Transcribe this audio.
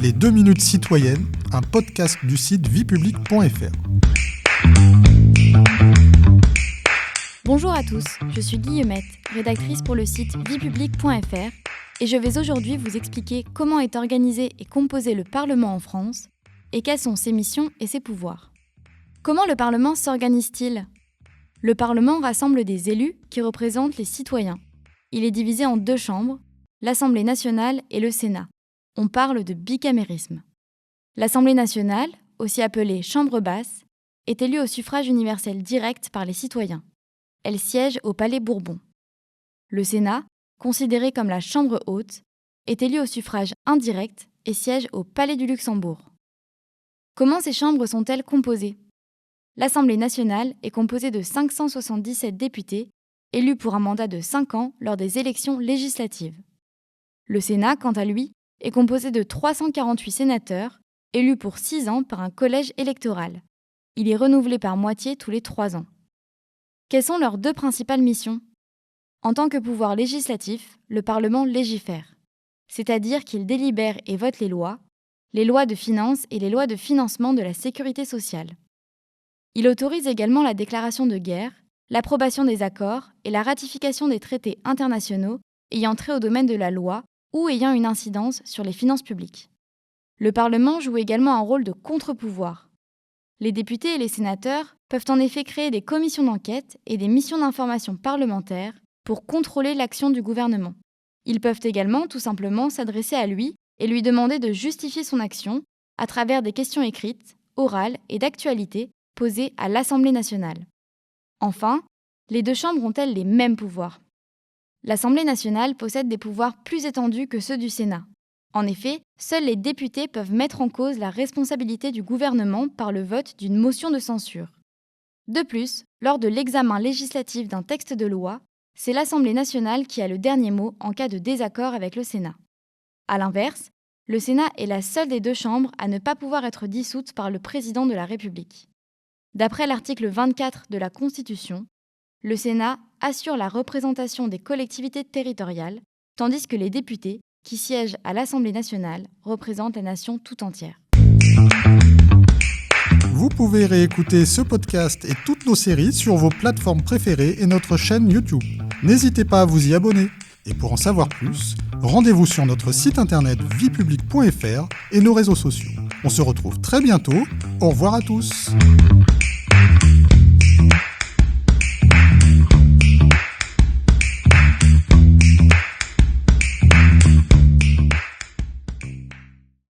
Les 2 minutes citoyennes, un podcast du site viepublique.fr. Bonjour à tous, je suis Guillemette, rédactrice pour le site viepublique.fr et je vais aujourd'hui vous expliquer comment est organisé et composé le Parlement en France et quelles sont ses missions et ses pouvoirs. Comment le Parlement s'organise-t-il ? Le Parlement rassemble des élus qui représentent les citoyens. Il est divisé en 2 chambres, l'Assemblée nationale et le Sénat. On parle de bicamérisme. L'Assemblée nationale, aussi appelée Chambre basse, est élue au suffrage universel direct par les citoyens. Elle siège au Palais Bourbon. Le Sénat, considéré comme la Chambre haute, est élu au suffrage indirect et siège au Palais du Luxembourg. Comment ces chambres sont-elles composées ? L'Assemblée nationale est composée de 577 députés, élus pour un mandat de 5 ans lors des élections législatives. Le Sénat, quant à lui, est composé de 348 sénateurs, élus pour 6 ans par un collège électoral. Il est renouvelé par moitié tous les 3 ans. Quelles sont leurs 2 principales missions ? En tant que pouvoir législatif, le Parlement légifère, c'est-à-dire qu'il délibère et vote les lois de finances et les lois de financement de la sécurité sociale. Il autorise également la déclaration de guerre, l'approbation des accords et la ratification des traités internationaux ayant trait au domaine de la loi ou ayant une incidence sur les finances publiques. Le Parlement joue également un rôle de contre-pouvoir. Les députés et les sénateurs peuvent en effet créer des commissions d'enquête et des missions d'information parlementaires pour contrôler l'action du gouvernement. Ils peuvent également tout simplement s'adresser à lui et lui demander de justifier son action à travers des questions écrites, orales et d'actualité posées à l'Assemblée nationale. Enfin, les 2 chambres ont-elles les mêmes pouvoirs ? L'Assemblée nationale possède des pouvoirs plus étendus que ceux du Sénat. En effet, seuls les députés peuvent mettre en cause la responsabilité du gouvernement par le vote d'une motion de censure. De plus, lors de l'examen législatif d'un texte de loi, c'est l'Assemblée nationale qui a le dernier mot en cas de désaccord avec le Sénat. A l'inverse, le Sénat est la seule des 2 chambres à ne pas pouvoir être dissoute par le président de la République. D'après l'article 24 de la Constitution, le Sénat assure la représentation des collectivités territoriales, tandis que les députés, qui siègent à l'Assemblée nationale, représentent la nation tout entière. Vous pouvez réécouter ce podcast et toutes nos séries sur vos plateformes préférées et notre chaîne YouTube. N'hésitez pas à vous y abonner. Et pour en savoir plus, rendez-vous sur notre site internet viepublique.fr et nos réseaux sociaux. On se retrouve très bientôt. Au revoir à tous.